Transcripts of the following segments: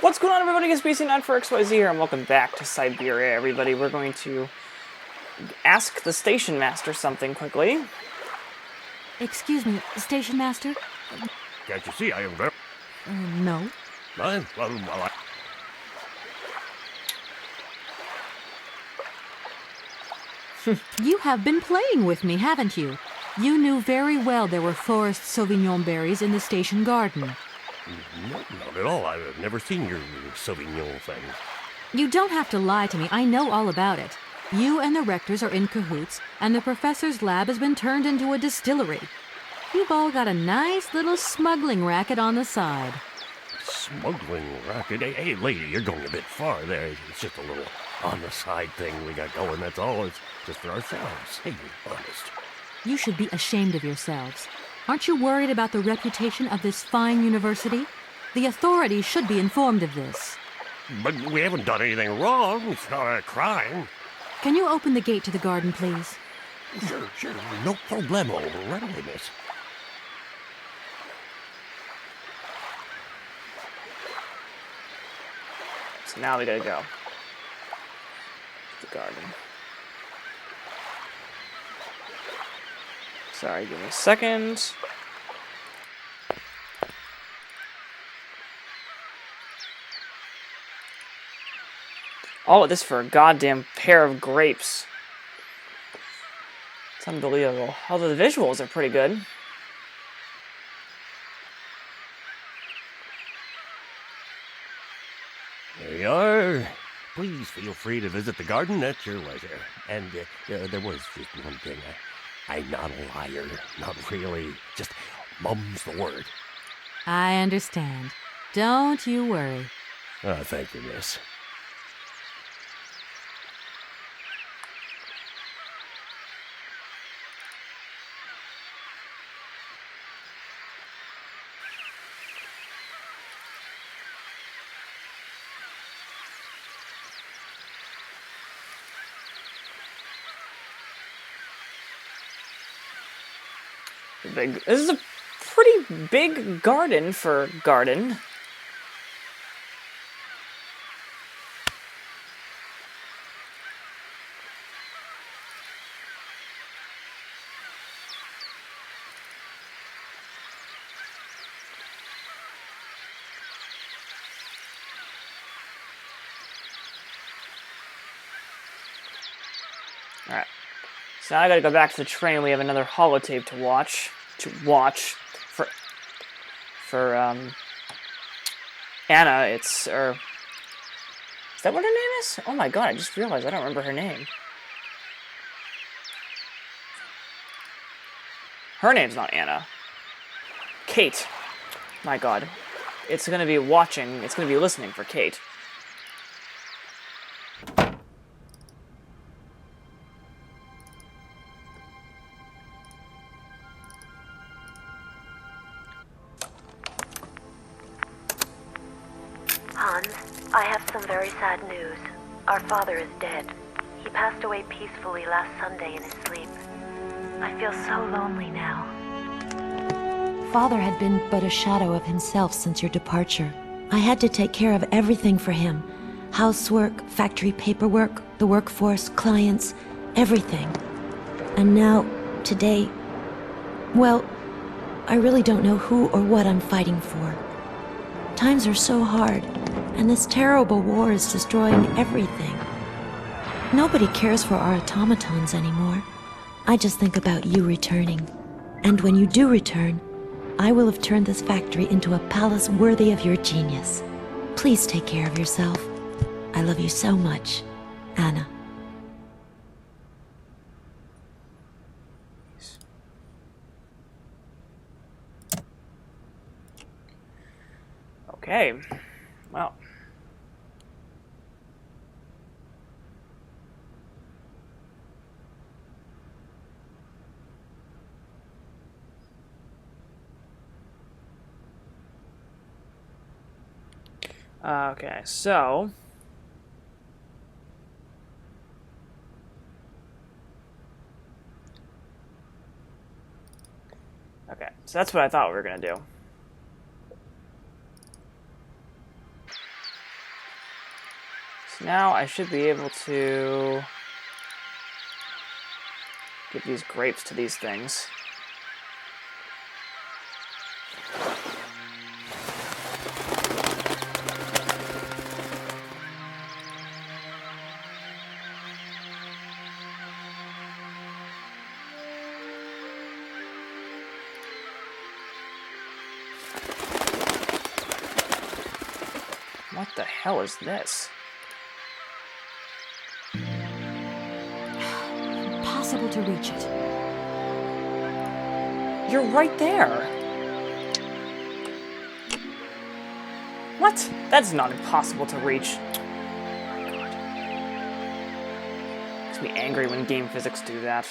What's going on, everybody? It's BC9 for XYZ here, and welcome back to Syberia, everybody. We're going to ask the station master something quickly. Excuse me, station master? Can't you see I am very... No. You have been playing with me, haven't you? You knew very well there were forest Sauvignon berries in the station garden. Not at all. I've never seen your Sauvignon thing. You don't have to lie to me. I know all about it. You and the rectors are in cahoots, and the professor's lab has been turned into a distillery. You've all got a nice little smuggling racket on the side. Smuggling racket? Hey, lady, you're going a bit far there. It's just a little on-the-side thing we got going, that's all. It's just for ourselves. Hey, honest. You should be ashamed of yourselves. Aren't you worried about the reputation of this fine university? The authorities should be informed of this. But we haven't done anything wrong. It's not a crime. Can you open the gate to the garden, please? Sure. No problemo. Right away, miss. So now we gotta go. The garden. Sorry, give me a second. All of this for a goddamn pair of grapes. It's unbelievable. Although the visuals are pretty good. There you are. Please feel free to visit the garden at your leisure. And there was just one thing. I'm not a liar. Not really. Just mum's the word. I understand. Don't you worry. Thank you, miss. This is a pretty big garden for garden. Alright. So now I gotta go back to the train. We have another holotape to watch. For Anna, is that what her name is? Oh my god, I just realized I don't remember her name. Her name's not Anna. Kate. My god. It's gonna be listening for Kate. Hans, I have some very sad news. Our father is dead. He passed away peacefully last Sunday in his sleep. I feel so lonely now. Father had been but a shadow of himself since your departure. I had to take care of everything for him. Housework, factory paperwork, the workforce, clients, everything. And now, today, well, I really don't know who or what I'm fighting for. Times are so hard, and this terrible war is destroying everything. Nobody cares for our automatons anymore. I just think about you returning. And when you do return, I will have turned this factory into a palace worthy of your genius. Please take care of yourself. I love you so much, Anna. Okay. Well. Okay, so okay, so that's what I thought we were gonna do. So now I should be able to give these grapes to these things. What the hell is this? Impossible to reach it. You're right there. What? That's not impossible to reach. Oh my god. Makes me angry when game physics do that.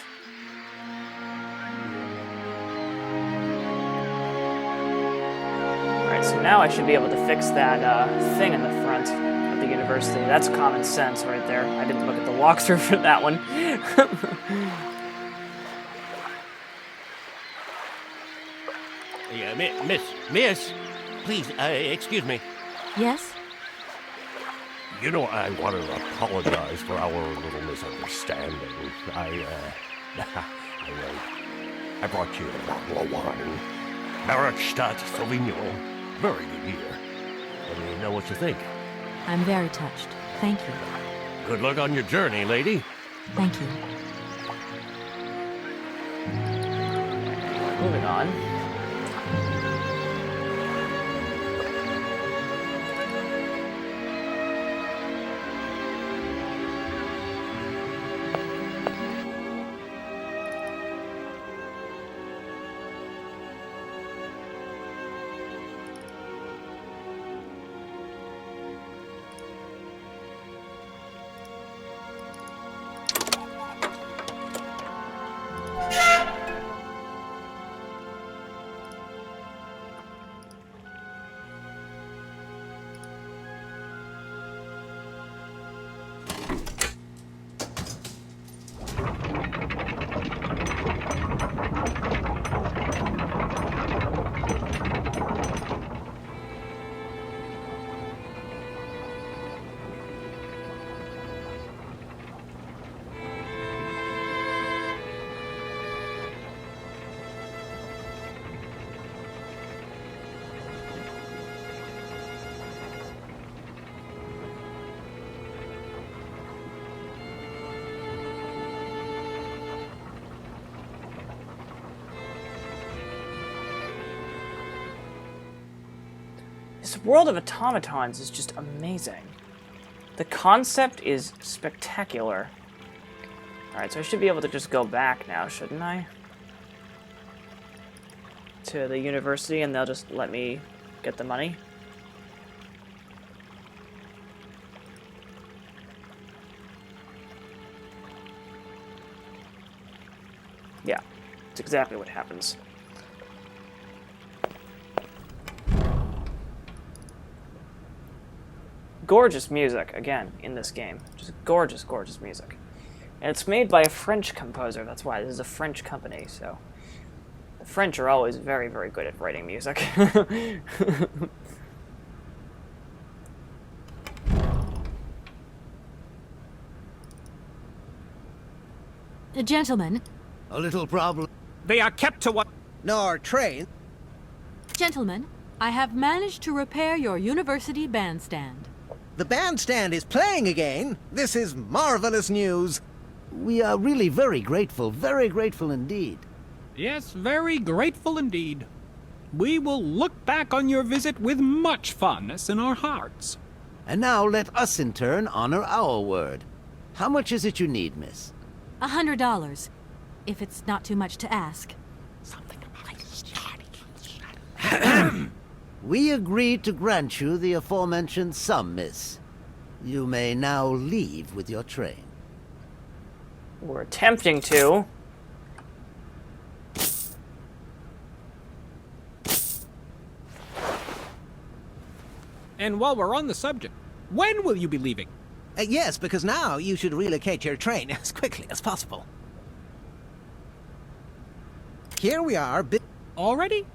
Alright, so now I should be able to fix that thing in the front of the university. That's common sense right there. I didn't look at the walkthrough for that one. Yeah, miss, please, excuse me. Yes? You know, I want to apologize for our little misunderstanding. I brought you a bottle of wine. Barakstadt Sauvignon. Very good beer. Let me know what you think. I'm very touched. Thank you. Good luck on your journey, lady. Thank you. Moving on. This world of automatons is just amazing. The concept is spectacular. Alright, so I should be able to just go back now, shouldn't I? To the university, and they'll just let me get the money. Yeah, it's exactly what happens. Gorgeous music, again, in this game. Just gorgeous, gorgeous music. And it's made by a French composer, that's why. This is a French company, so... The French are always very, very good at writing music. Gentlemen, A little problem. They are kept to what? Nor train. gentlemen, I have managed to repair your university bandstand. The bandstand is playing again. This is marvelous news. We are really very grateful indeed. Yes, very grateful indeed. We will look back on your visit with much fondness in our hearts. And now let us in turn honor our word. How much is it you need, miss? $100, if it's not too much to ask. We agreed to grant you the aforementioned sum, miss. You may now leave with your train. We're attempting to. And while we're on the subject, when will you be leaving? Yes, because now you should relocate your train as quickly as possible. Here we are. Already?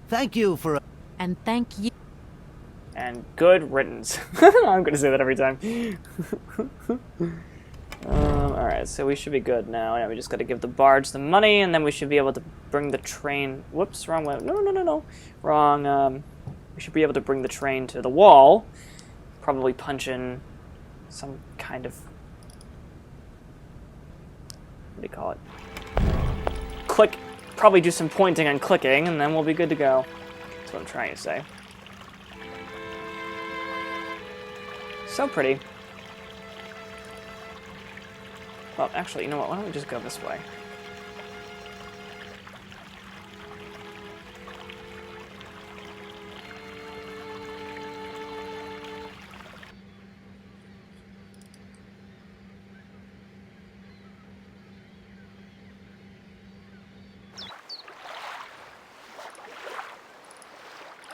Thank you for... And thank you. And good riddance. I'm gonna say that every time. Alright, so we should be good now. Yeah, we just gotta give the barge the money, and then we should be able to bring the train... Whoops, wrong way. No. Wrong, we should be able to bring the train to the wall. Probably punch in some kind of... What do you call it? Click. Probably do some pointing and clicking, and then we'll be good to go. That's what I'm trying to say. So pretty. Well, actually, you know what? Why don't we just go this way?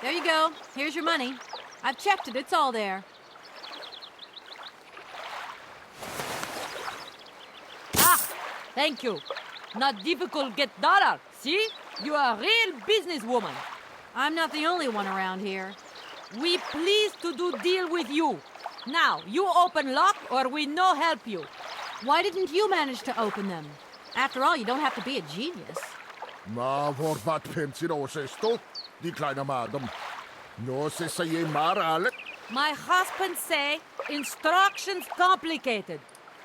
There you go. Here's your money. I've checked it. It's all there. Thank you. Not difficult get dollar. See? You are a real businesswoman. I'm not the only one around here. We pleased to do deal with you. Now, you open lock or we no help you. Why didn't you manage to open them? After all, you don't have to be a genius. Ma vad pensar du di kleine madam? No se say marale. My husband say instructions complicated.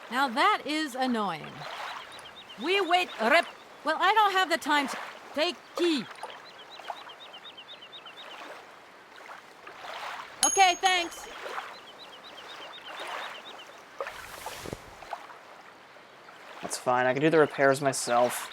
Now that is annoying. We wait rep. Well, I don't have the time to... Take key. Okay, thanks. That's fine. I can do the repairs myself.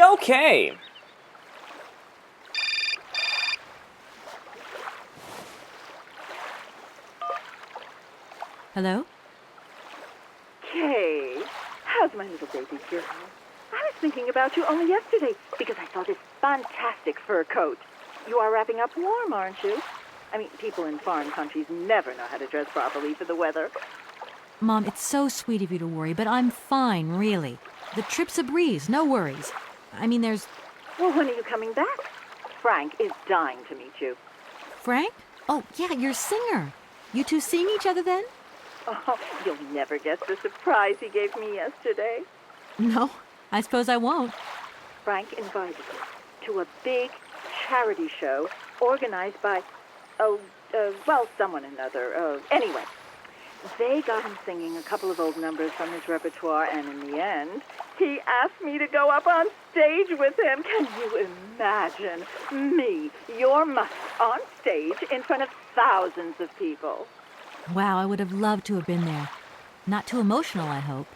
Okay. Hello? Kay, how's my little baby girl? I was thinking about you only yesterday because I saw this fantastic fur coat. You are wrapping up warm, aren't you? I mean, people in foreign countries never know how to dress properly for the weather. Mom, it's so sweet of you to worry, but I'm fine, really. The trip's a breeze, no worries. I mean, there's... Well, when are you coming back? Frank is dying to meet you. Frank? Oh, yeah, your singer. You two seeing each other then? Oh, you'll never guess the surprise he gave me yesterday. No, I suppose I won't. Frank invited me to a big charity show organized by, someone or another. Anyway, they got him singing a couple of old numbers from his repertoire, and in the end, he asked me to go up on stage with him. Can you imagine me, your mother, on stage in front of thousands of people? Wow, I would have loved to have been there. Not too emotional, I hope.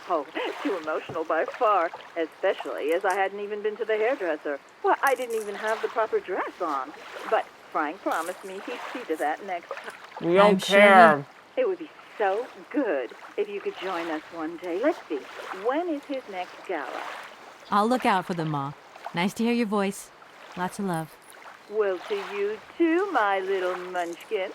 Oh, too emotional by far, especially as I hadn't even been to the hairdresser. Well, I didn't even have the proper dress on. But Frank promised me he'd see to that next time. We don't care. It would be so good if you could join us one day. Let's see, when is his next gala? I'll look out for them, Ma. Nice to hear your voice. Lots of love. Well, to you too, my little munchkin.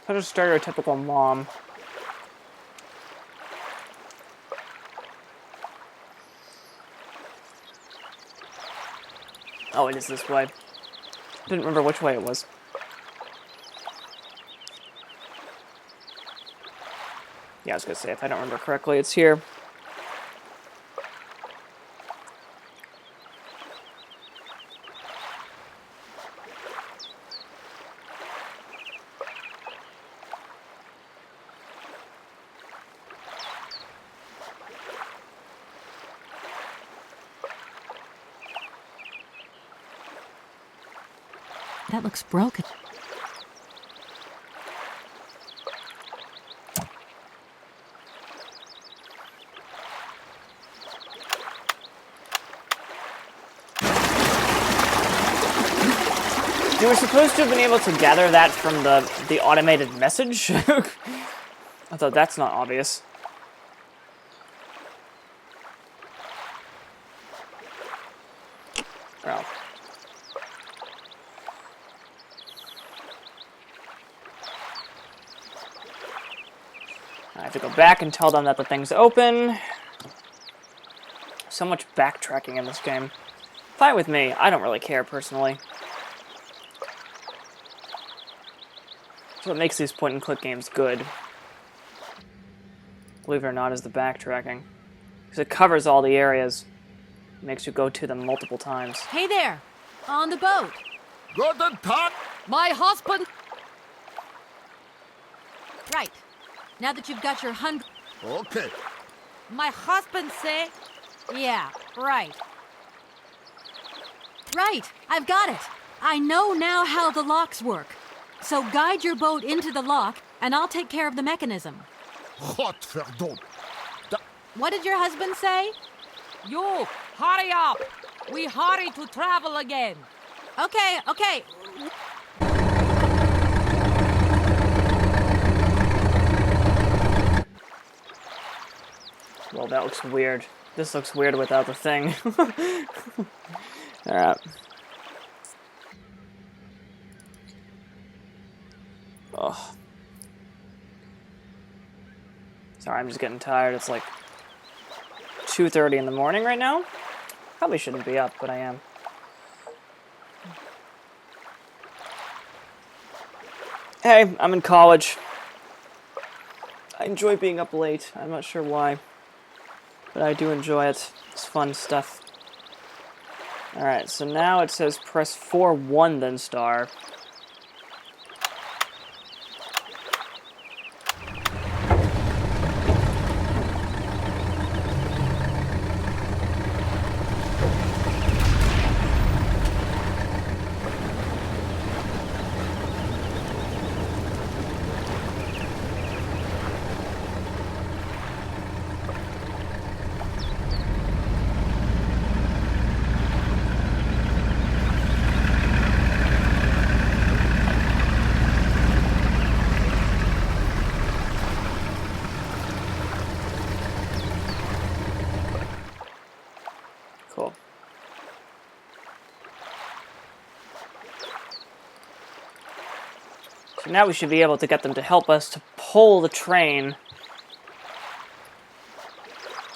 Such a stereotypical mom. Oh, it is this way. Didn't remember which way it was. Yeah, I was gonna say, if I don't remember correctly, it's here. That looks broken. You were supposed to have been able to gather that from the automated message? I thought that's not obvious. to go back and tell them that the thing's open. So much backtracking in this game. Fine with me. I don't really care, personally. That's what makes these point-and-click games good. Believe it or not, is the backtracking. Because it covers all the areas. It makes you go to them multiple times. Hey there! On the boat! Guten Tag! My husband. Right. Now that you've got your Okay. My husband say. Yeah, right. Right, I've got it. I know now how the locks work. So guide your boat into the lock, and I'll take care of the mechanism. Gott verdammt. What did your husband say? You hurry up. We hurry to travel again. Okay, okay. Well, that looks weird. This looks weird without the thing. Alright. Oh. Sorry, I'm just getting tired. It's like 2:30 in the morning right now. Probably shouldn't be up, but I am. Hey, I'm in college. I enjoy being up late. I'm not sure why, but I do enjoy it. It's fun stuff. Alright, so now it says press 4-1 then star. Cool. So now we should be able to get them to help us to pull the train.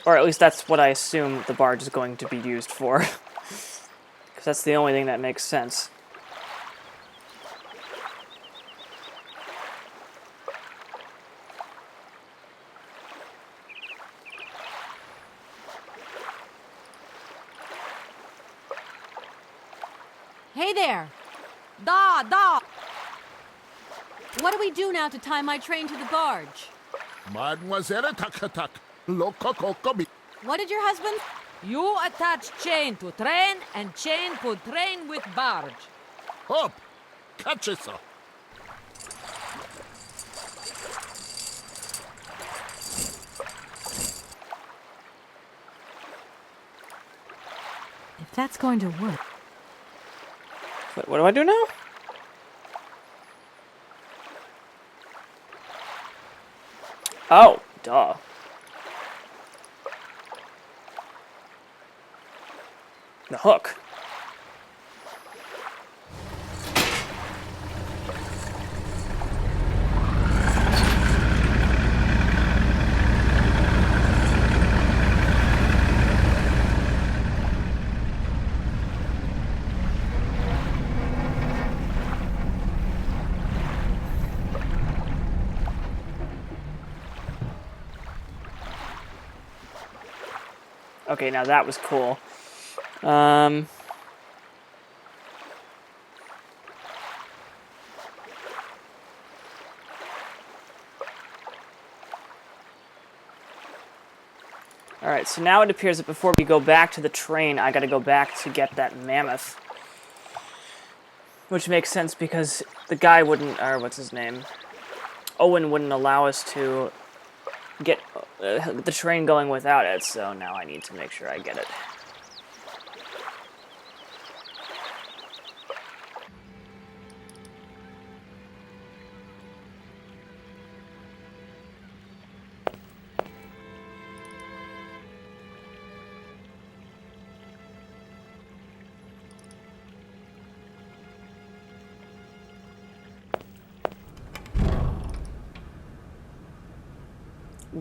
Or at least that's what I assume the barge is going to be used for. Because that's the only thing that makes sense. Hey there! Da. What do we do now to tie my train to the barge? Mademoiselle tak. Loka kokobi. What did your husband? You attach chain to train and chain put train with barge. Hop. Catch it, sir. If that's going to work. What do I do now? Oh, duh. The hook. Okay, now that was cool. Alright, so now it appears that before we go back to the train, I gotta go back to get that mammoth. Which makes sense because the guy wouldn't, or what's his name? Owen wouldn't allow us to get the train going without it, so now I need to make sure I get it.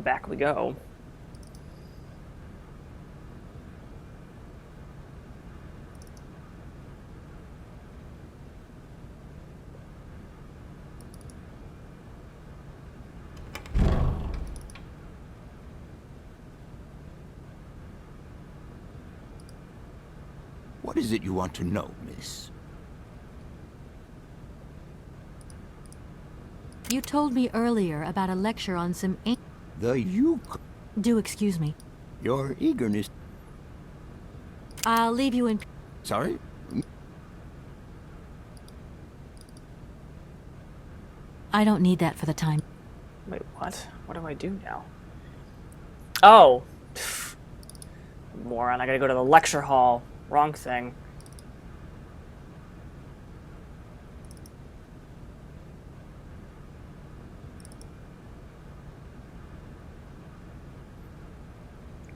back we go. What is it you want to know, miss? You told me earlier about a lecture on some The Yuk. Do excuse me. Your eagerness. I'll leave you in... Sorry? I don't need that for the time. Wait, what? What do I do now? Oh! Moron, I gotta go to the lecture hall. Wrong thing.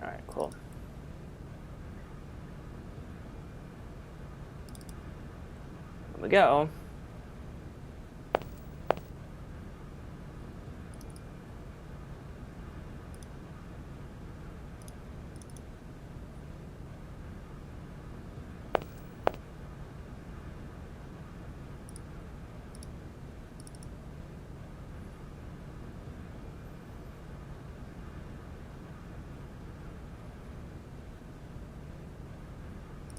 Alright, cool. Here we go.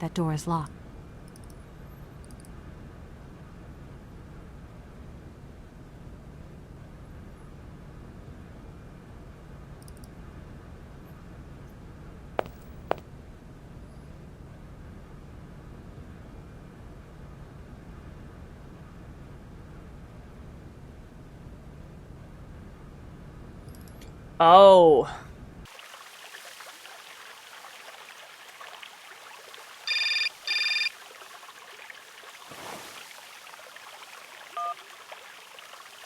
That door is locked. Oh.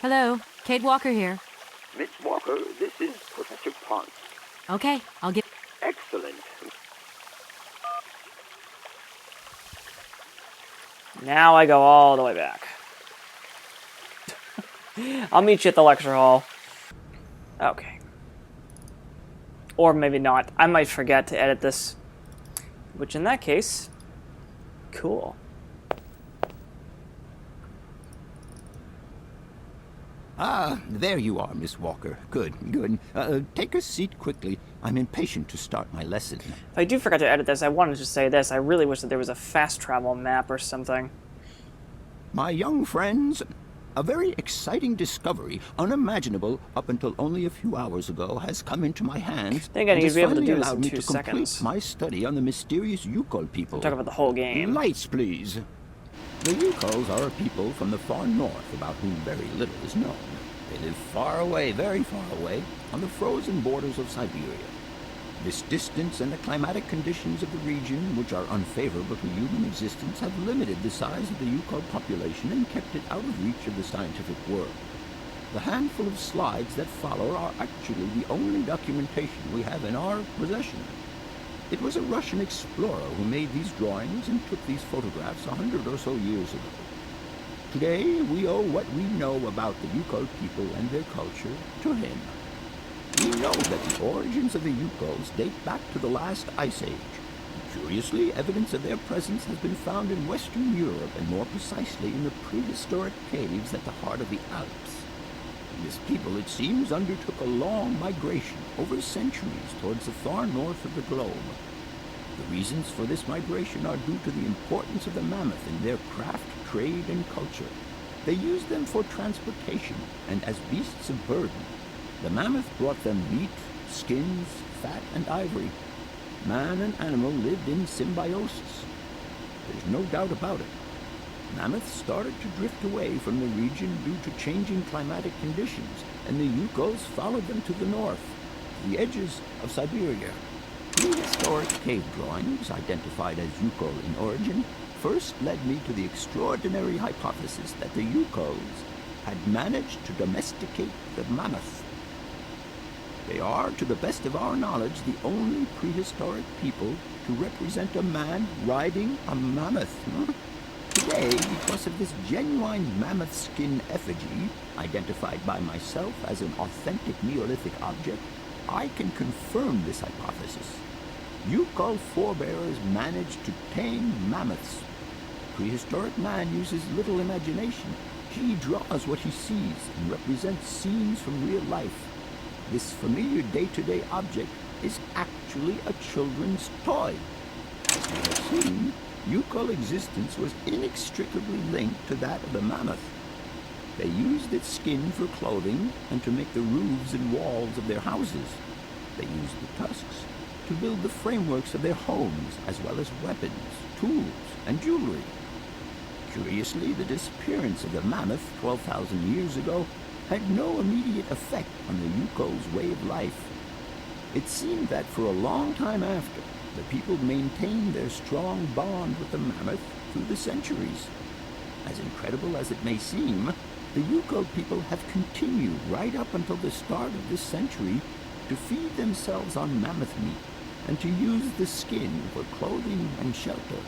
Hello, Kate Walker here. Miss Walker, this is Professor Ponce. Okay, I'll get... Excellent. Now I go all the way back. I'll meet you at the lecture hall. Okay. Or maybe not. I might forget to edit this. Which in that case, cool. Ah, there you are, Miss Walker. Good, good. Take a seat quickly. I'm impatient to start my lesson. If I do forget to edit this, I wanted to say this. I really wish that there was a fast travel map or something. My young friends, a very exciting discovery, unimaginable up until only a few hours ago, has come into my hands. Then again, and you'd has be able to finally do this allowed in me 2 to complete seconds. my study on the mysterious Yukol people. I'm talking about the whole game. Lights, please. The Yukols are a people from the far north about whom very little is known. They live far away, very far away, on the frozen borders of Syberia. This distance and the climatic conditions of the region, which are unfavorable to human existence, have limited the size of the Yukol population and kept it out of reach of the scientific world. The handful of slides that follow are actually the only documentation we have in our possession. It was a Russian explorer who made these drawings and took these photographs 100 or so years ago. Today, we owe what we know about the Yukol people and their culture to him. We know that the origins of the Yukols date back to the last ice age. Curiously, evidence of their presence has been found in Western Europe, and more precisely in the prehistoric caves at the heart of the Alps. This people, it seems, undertook a long migration over centuries towards the far north of the globe. The reasons for this migration are due to the importance of the mammoth in their craft, trade, and culture. They used them for transportation and as beasts of burden. The mammoth brought them meat, skins, fat, and ivory. Man and animal lived in symbiosis. There's no doubt about it. Mammoths started to drift away from the region due to changing climatic conditions, and the Yukols followed them to the north, to the edges of Syberia. Prehistoric cave drawings, identified as Yukol in origin, first led me to the extraordinary hypothesis that the Yukols had managed to domesticate the mammoth. They are, to the best of our knowledge, the only prehistoric people to represent a man riding a mammoth. Today, because of this genuine mammoth skin effigy, identified by myself as an authentic Neolithic object, I can confirm this hypothesis. Yukol forebears managed to tame mammoths. Prehistoric man uses little imagination. He draws what he sees and represents scenes from real life. This familiar day-to-day object is actually a children's toy. As we have seen, Yukol existence was inextricably linked to that of the mammoth. They used its skin for clothing and to make the roofs and walls of their houses. They used the tusks to build the frameworks of their homes, as well as weapons, tools, and jewelry. Curiously, the disappearance of the mammoth 12,000 years ago had no immediate effect on the Yukol's way of life. It seemed that for a long time after, the people maintained their strong bond with the mammoth through the centuries. As incredible as it may seem, the Yukol people have continued right up until the start of this century to feed themselves on mammoth meat and to use the skin for clothing and shelter.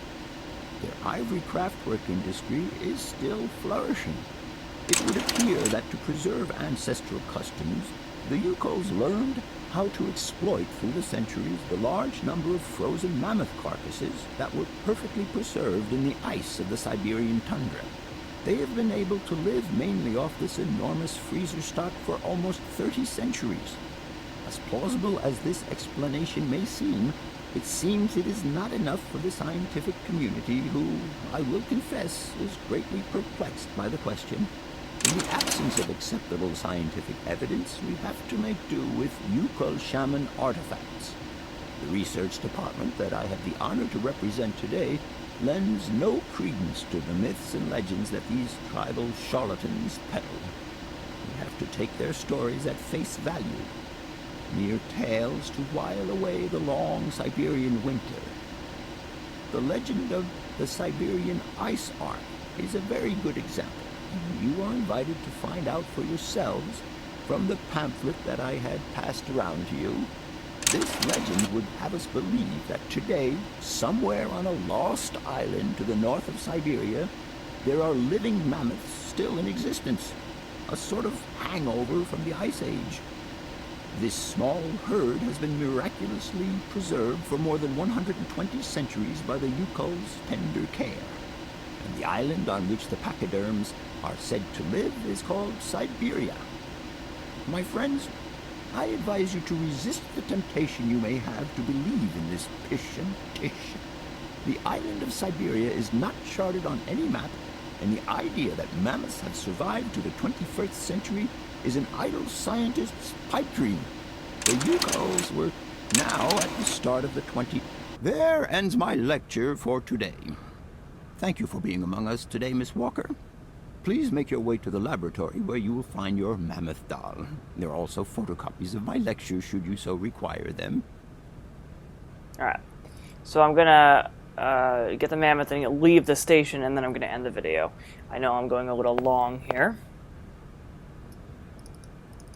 Their ivory craftwork industry is still flourishing. It would appear that to preserve ancestral customs, the Yukols learned how to exploit through the centuries the large number of frozen mammoth carcasses that were perfectly preserved in the ice of the Siberian tundra. They have been able to live mainly off this enormous freezer stock for almost 30 centuries. As plausible as this explanation may seem, it seems it is not enough for the scientific community who, I will confess, is greatly perplexed by the question. In the absence of acceptable scientific evidence, we have to make do with Yukol shaman artifacts. The research department that I have the honor to represent today lends no credence to the myths and legends that these tribal charlatans peddle. We have to take their stories at face value, mere tales to while away the long Siberian winter. The legend of the Siberian ice ark is a very good example. You are invited to find out for yourselves from the pamphlet that I had passed around to you. This legend would have us believe that today, somewhere on a lost island to the north of Syberia, there are living mammoths still in existence, a sort of hangover from the Ice Age. This small herd has been miraculously preserved for more than 120 centuries by the Yukol's tender care. And the island on which the pachyderms are said to live is called Syberia. My friends, I advise you to resist the temptation you may have to believe in this pish and tish. The island of Syberia is not charted on any map, and the idea that mammoths have survived to the 21st century is an idle scientist's pipe dream. The Yukols were now at the start of the 20th. There ends my lecture for today. Thank you for being among us today, Miss Walker. Please make your way to the laboratory where you will find your mammoth doll. There are also photocopies of my lectures should you so require them. Alright, so I'm gonna get the mammoth and leave the station, and then I'm gonna end the video. I know I'm going a little long here.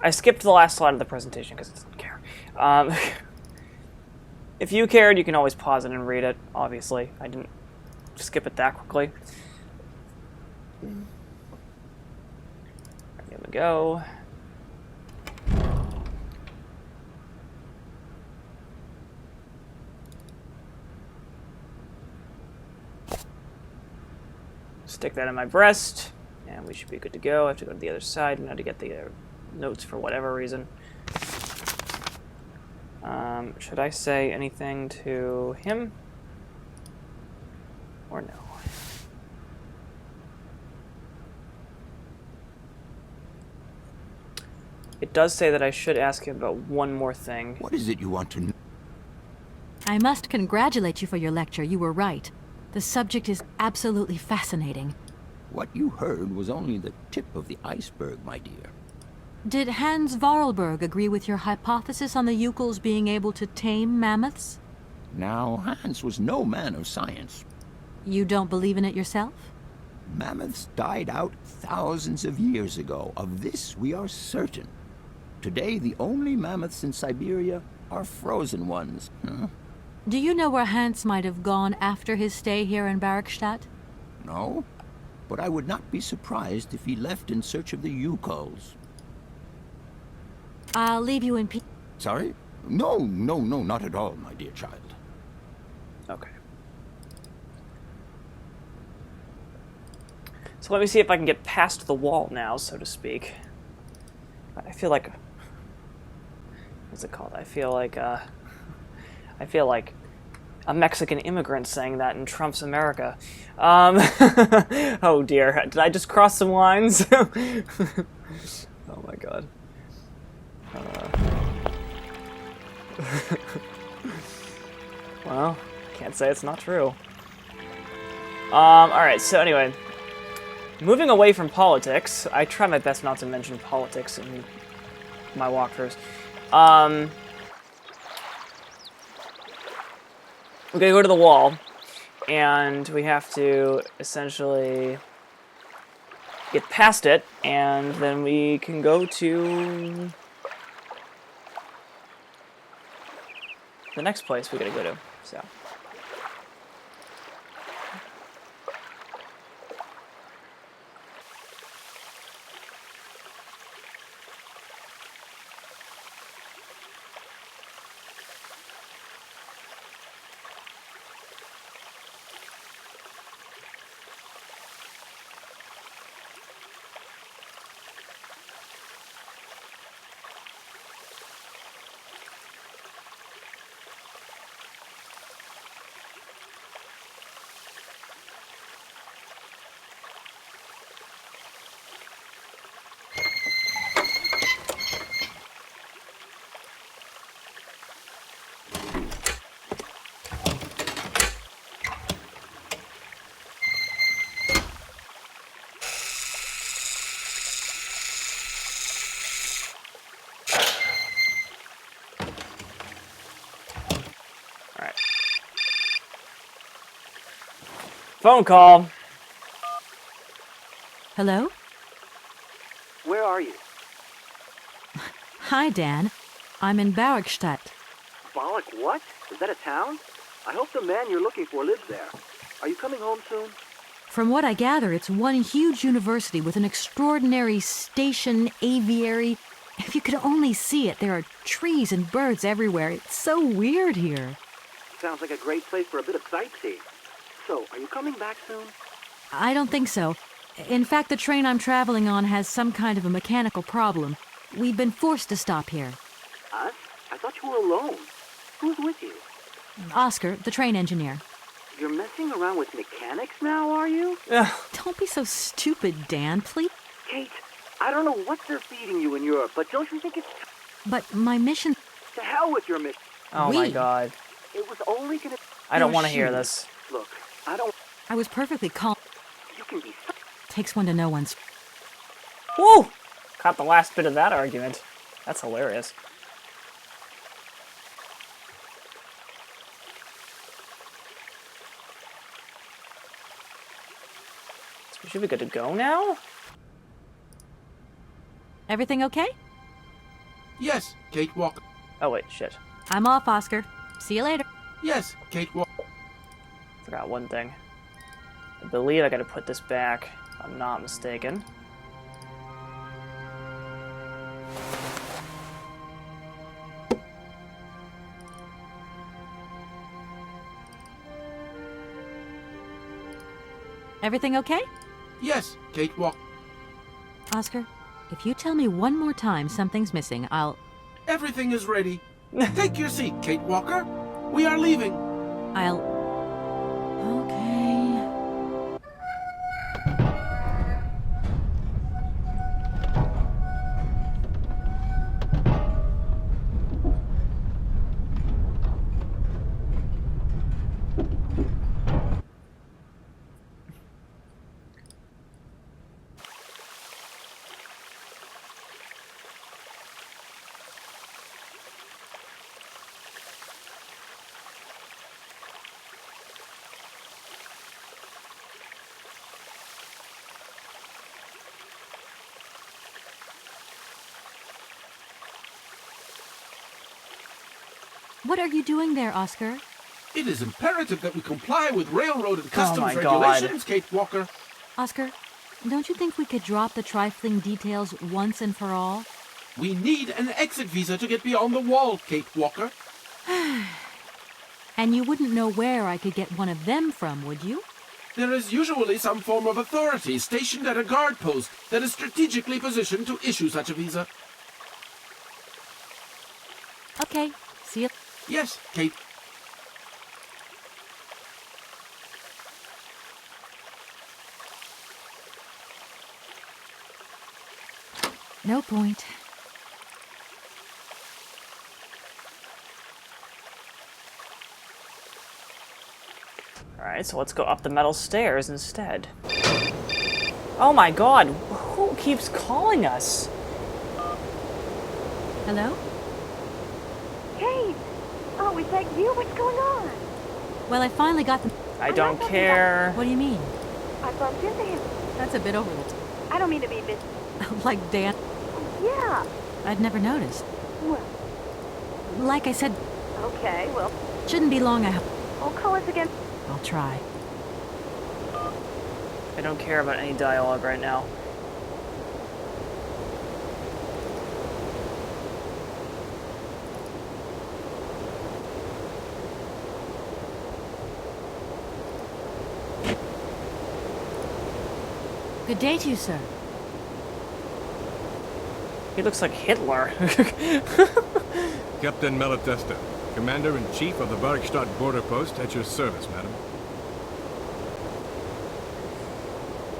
I skipped the last slide of the presentation because I didn't care. If you cared, you can always pause it and read it, obviously. I didn't skip it that quickly. Here we go. Stick that in my breast, and we should be good to go. I have to go to the other side now to get the notes for whatever reason. Should I say anything to him? Or no? It does say that I should ask him about one more thing. What is it you want to know? I must congratulate you for your lecture. You were right. The subject is absolutely fascinating. What you heard was only the tip of the iceberg, my dear. Did Hans Vorarlberg agree with your hypothesis on the Yukols being able to tame mammoths? Now, Hans was no man of science. You don't believe in it yourself? Mammoths died out thousands of years ago. Of this we are certain. Today, the only mammoths in Syberia are frozen ones. Do you know where Hans might have gone after his stay here in Barrackstadt? No, but I would not be surprised if he left in search of the Yukols. I'll leave you in peace. Sorry? No, not at all, my dear child. Okay. So let me see if I can get past the wall now, so to speak. I feel like... What's it called? I feel like a Mexican immigrant saying that in Trump's America. Oh dear. Did I just cross some lines? Oh my god. Well, can't say it's not true. Alright, so anyway. Moving away from politics, I try my best not to mention politics in my walkthroughs. We're gonna go to the wall, and we have to essentially get past it, and then we can go to the next place we gotta go to, so. Phone call. Hello? Where are you? Hi, Dan. I'm in Barrickstadt. Bollock what? Is that a town? I hope the man you're looking for lives there. Are you coming home soon? From what I gather, it's one huge university with an extraordinary station, aviary. If you could only see it, there are trees and birds everywhere. It's so weird here. Sounds like a great place for a bit of sightseeing. So, are you coming back soon? I don't think so. In fact, the train I'm traveling on has some kind of a mechanical problem. We've been forced to stop here. Us? I thought you were alone. Who's with you? Oscar, the train engineer. You're messing around with mechanics now, are you? Don't be so stupid, Dan, please. Kate, I don't know what they're feeding you in Europe, but don't you think it's... But my mission... To hell with your mission. Oh my god. It was only gonna... I don't want to hear this. Look, I don't... I was perfectly calm. You can be... Takes one to know one's... Woo! Caught the last bit of that argument. That's hilarious. So should we good to go now? Everything okay? Yes, Kate Walker. Oh wait, shit. I'm off, Oscar. See you later. Yes, Kate Walker. Forgot one thing. I believe I gotta put this back, if I'm not mistaken. Everything okay? Yes, Kate Walker. Oscar, if you tell me one more time something's missing, I'll... Everything is ready. Take your seat, Kate Walker. We are leaving. I'll... Okay... What are you doing there, Oscar? It is imperative that we comply with railroad and customs my regulations, Kate Walker. Oscar, don't you think we could drop the trifling details once and for all? We need an exit visa to get beyond the wall, Kate Walker. And you wouldn't know where I could get one of them from, would you? There is usually some form of authority stationed at a guard post that is strategically positioned to issue such a visa. Okay, see you. Yes, Kate. No point. Alright, so let's go up the metal stairs instead. Oh my god, who keeps calling us? Hello? Kate! Oh, is that you? What's going on? Well, I finally got the... I don't care. What do you mean? I bumped into him. That's a bit over the I don't mean to be Like Dan? Yeah. I'd never noticed. Well, Like I said, okay, well, shouldn't be long, I hope. I'll call us again. I'll try. I don't care about any dialogue right now. Good day to you, sir. He looks like Hitler. Captain Malatesta, Commander-in-Chief of the Barkstadt border post, at your service, madam.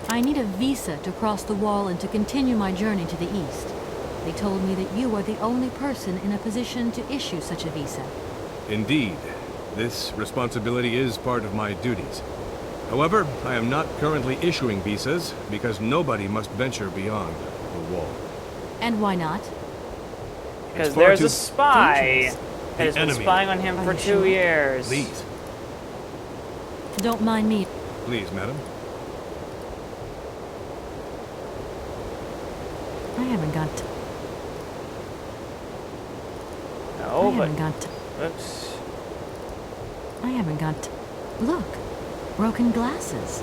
I need a visa to cross the wall and to continue my journey to the east. They told me that you are the only person in a position to issue such a visa. Indeed. This responsibility is part of my duties. However, I am not currently issuing visas because nobody must venture beyond the wall. And why not? Because there's a spy that has been enemy. spying on him for 2 years. Please. Don't mind me. Please, madam. I haven't got to... No, I haven't got to... Oops. I haven't got to... Look. Broken glasses.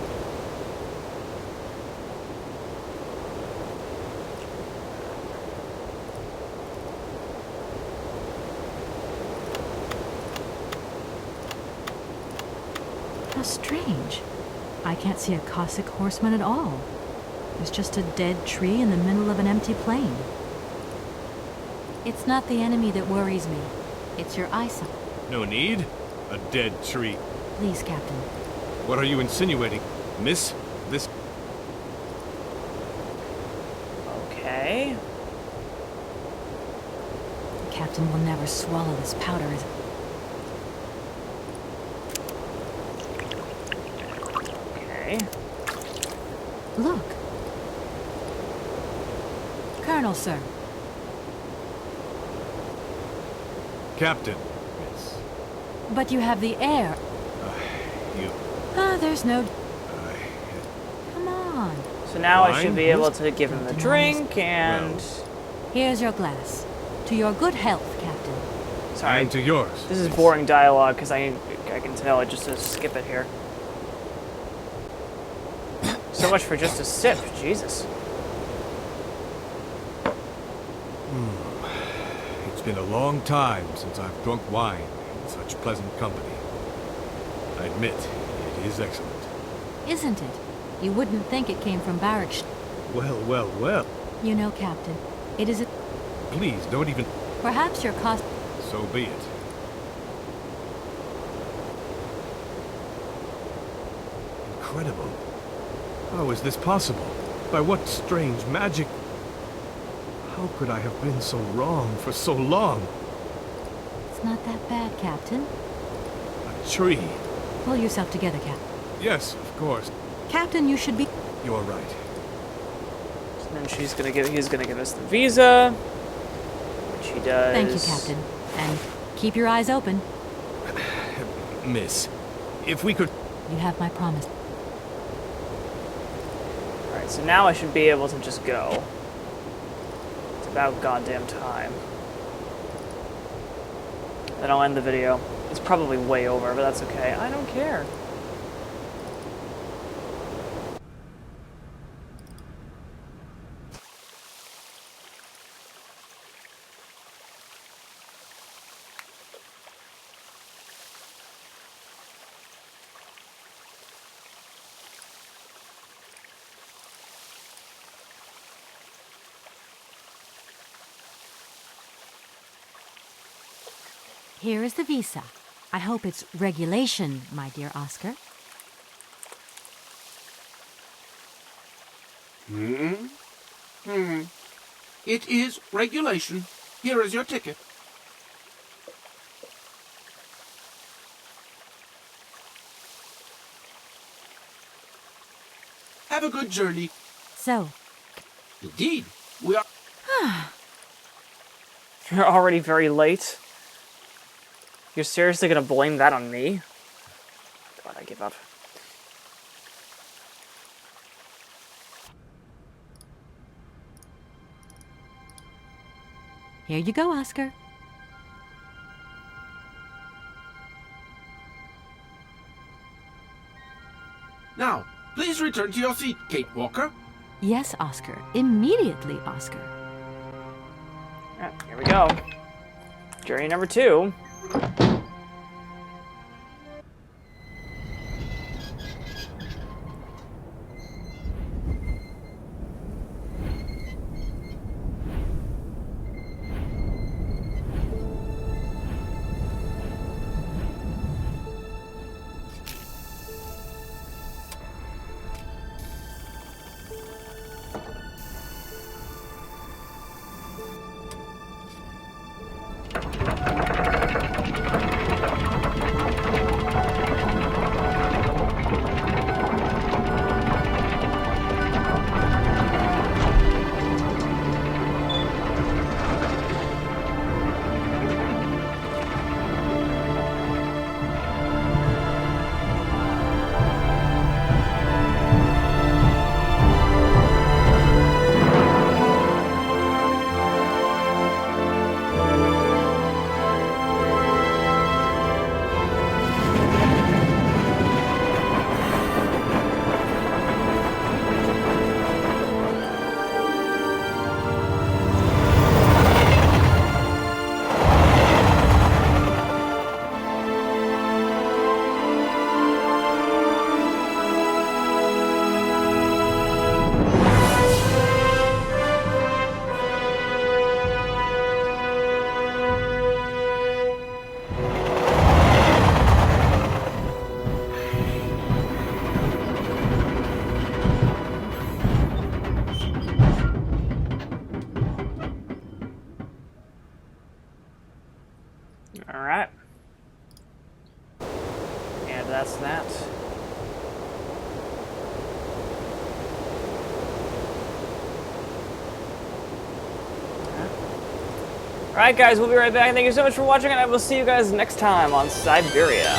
How strange. I can't see a Cossack horseman at all. There's just a dead tree in the middle of an empty plain. It's not the enemy that worries me. It's your eyesight. No need. A dead tree. Please, Captain. What are you insinuating, miss? This... Okay. The captain will never swallow this powder, is it? Okay. Look. Colonel, sir. Captain, miss. But you have the air. You... There's no... Come on. So now I Wine? should be able to give him a drink and... Here's your glass. To your good health, Captain. Sorry. And to yours. This is boring dialogue because I can tell. I just skip it here. So much for just a sip. Jesus. It's been a long time since I've drunk wine in such pleasant company. I admit, it is excellent. Isn't it? You wouldn't think it came from Barracks. Well, well, well. You know, Captain, it is a... Please, don't even... Perhaps your cost... So be it. Incredible. How is this possible? By what strange magic? How could I have been so wrong for so long? It's not that bad, Captain. A tree. Pull yourself together, Captain. Yes, of course. Captain, you should be... You're right. And then he's gonna give us the visa, which he does. Thank you, Captain. And keep your eyes open. Miss, if we could... You have my promise. Alright, so now I should be able to just go. It's about goddamn time. Then I'll end the video. It's probably way over, but that's okay. I don't care. Here is the visa. I hope it's regulation, my dear Oscar. It is regulation. Here is your ticket. Have a good journey. So. Indeed, we are... You're already very late. You're seriously gonna blame that on me? God, I give up. Here you go, Oscar. Now, please return to your seat, Kate Walker. Yes, Oscar. Immediately, Oscar. Alright, here we go. Journey number 2. Alright. And that's that. Alright guys, we'll be right back. Thank you so much for watching, and I will see you guys next time on Syberia.